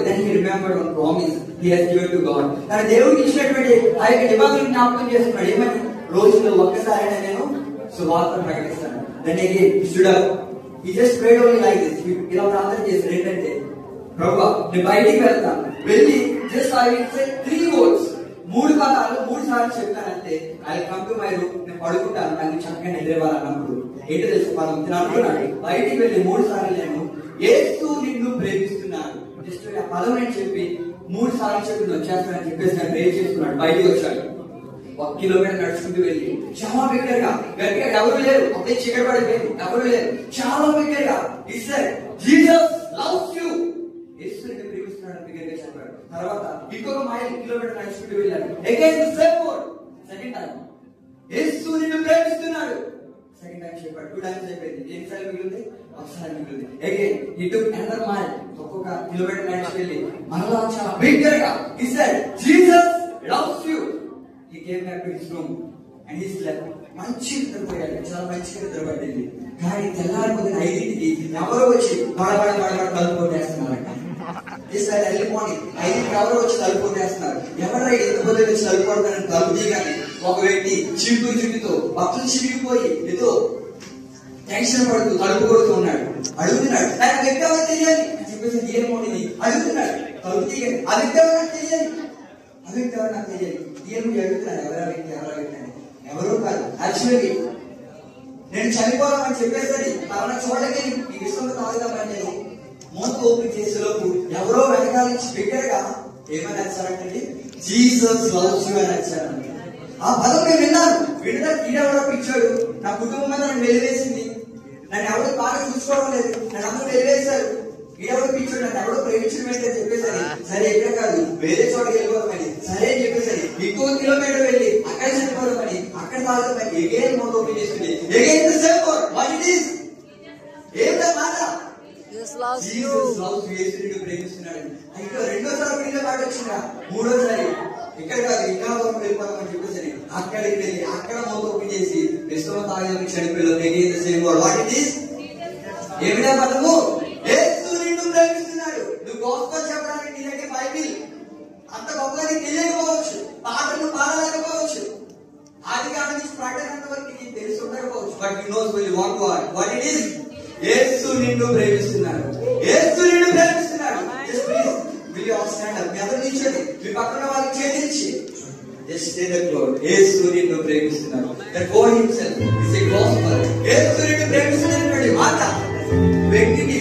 then he remembered one promise he has given to God. తన దేవుడికి ఇచ్చినటువంటి ఆ యొక్క నిబంధనను జ్ఞాపకం చేస్తున్నాడు. ఏమని? రోజులో ఒక్కసారైనా నేను సువార్త ప్రకటిస్తాను. Then again he stood up. He just prayed only like this. ఇలా ప్రార్థన చేశాడు. ఏంటంటే, ప్రభువా నేను బయటికి వెళ్తాను, వెళ్ళి just I will say 3 words, 3 పదాలు 3 సార్లు చెప్తానంటే I will come to my room, నేను పడుకుంటాను, నాకు చక్కగా నిద్రవాలన్నప్పుడు ఏంటో తెలుసు పదం అనుకున్నాడు. బయటికి వెళ్ళి 3 సార్లు నేను యేసు నిన్ను ప్రేమిస్తున్నాను, జస్ట్ ఆ పదం నేను చెప్పి 3 సార్లు చెప్పి వచ్చేస్తానని చెప్పేసి నేను ప్రే చేసుకున్నాడు. బయటికి వచ్చాడు. 1 కిలోమీటర్ నడుచుకుంటూ వెళ్ళి చాలా బిగ్గరగా గట్టిగా, ఎవరు లేరు, అప్పుడే చీకటి పడిపోయింది, ఎవరు లేరు, చాలా బిగ్గరగా జీసస్ లవ్స్ యు, యేసు నిన్ను ప్రేమిస్తున్నాడు బిగ్గరగా చెప్పాడు. తర్వాత ఇంకొక కిలోమీటర్ నడుచుకుంటూ వెళ్ళాడు. Again the same word, second time Yesu నిన్ను ప్రేమిస్తున్నాడు, సెకండ్ టైం చెప్పాడు. 2 టైమ్స్ అయిపోయింది. ఎన్నిసార్లు మిగిలింది? ఒకసారి మిగిలింది. అగైన్ హి టుక్ అనదర్ మైల్, ఒక్కొక్క కిలోమీటర్ నడిచి వెళ్ళి మరలా చాలా బిగ్గరగా he said Jesus loves you. He came back to his room and he slept. మంచి నిద్రపోయాడు, చాలా మంచిగా నిద్రపట్టింది. కానీ తెల్లారిపోయిన 5ంటికి ఎవరో వచ్చి బడబడ తలుపు కొట్టేస్తున్నారంట. ఎర్లీ మార్నింగ్ 5ంటికి ఎవరో వచ్చి తలుపు కొట్టేస్తున్నారు. ఎవరైనా ఎంతమంది వచ్చి తలుపు కొడతారని తలుపు తీయగానే ఒక వ్యక్తి చింపితో బట్టలు చిరిగిపోయి ఏదో టెన్షన్ పడుతూ తలుపు కొడుతూ ఉన్నాడు. అడుగుతున్నాడు, ఆయన వ్యక్తి ఎవరో తెలియాలి అని చెప్పేసి ఏమోని అడుగుతున్నాడు. తలుపు తీయగానే ఆ వ్యక్తి ఎవరో నాకు తెలియాలి, ఆ వ్యక్తి ఎవరో నాకు తెలియాలి. దేవుడు అడుగుతున్నాడు, ఎవరా వ్యక్తి అని. ఎవరో కాదు, యాక్చువల్లీ నేను చనిపోదామని చెప్పేసరి తన చూడగా ఈ విశ్వంలో తాగుదామని నేను మూత ఓపెన్ చేసేలోపు ఎవరో వెనకాల నుంచి బిగ్గరగా ఏమని వచ్చారంటే జీసస్ లవ్స్ యు అని వచ్చారండి. ఆ పదం నేను విన్నాను. ఈడెవరో పిచ్చాడు, నా కుటుంబం మీద నన్ను వెలివేసింది, నన్ను ఎవరు బాగా చూసుకోవడం లేదు, నన్ను అందరూ వెలివేశారు, ఈడెవరో పిచ్చాడు, నన్ను ఎవరో ప్రేమించడం ఏంటని చెప్పేసరి సరే ఎక్కడ కాదు వేరే చోటకి వెళ్ళిపోదామని సరే అని చెప్పేసరి ఇంకో కిలోమీటర్ వెళ్ళి అక్కడ చనిపోదామని అక్కడ తాగుదామని ఎగైన్ మౌత్ ఓపెన్ చేస్తుంది. Again the same word, what it is? ఏంటో మాట జీసస్ లవ్స్ యు, యేసు నిన్ను ప్రేమిస్తున్నాడు. ఇంకా రెండోసారి వీడియో పాట వచ్చిందా? మూడోసారి ఇక్కడ కాదు ఇంకా దూరం వెళ్ళిపోదామని చెప్పేసరి అక్కడికి వెళ్ళి అక్కడ మౌత్ ఓపెన్ చేసి విశ్వం తాగడానికి చనిపోయాడు. Again the same word, what it is? ఏమిటా పదము? యేసు నిన్ను ప్రేమిస్తున్నాడు. నువ్వు గోస్పెల్ చెప్పడానికి నీ దగ్గర బైబిల్ అంత గొప్పగా నీకు తెలియకపోవచ్చు, పాటలు పాడలేకపోవచ్చు, ఆదికాండం నుంచి ప్రకటన వరకు నీకు తెలిసి ఉండకపోవచ్చు, but you knows well what it is. Yesu నిన్ను ప్రేమిస్తున్నాడు, యేసు నిన్ను ప్రేమిస్తున్నాడు. Just please will you all stand up. మీ అందరూ నిల్చోండి, మీ పక్కన వాళ్ళకి చేయించి just say that word, Yesu నిన్ను ప్రేమిస్తున్నాడు. That word himself is a gospel. Yesu నిన్ను ప్రేమిస్తున్నాడు మాట వ్యక్తికి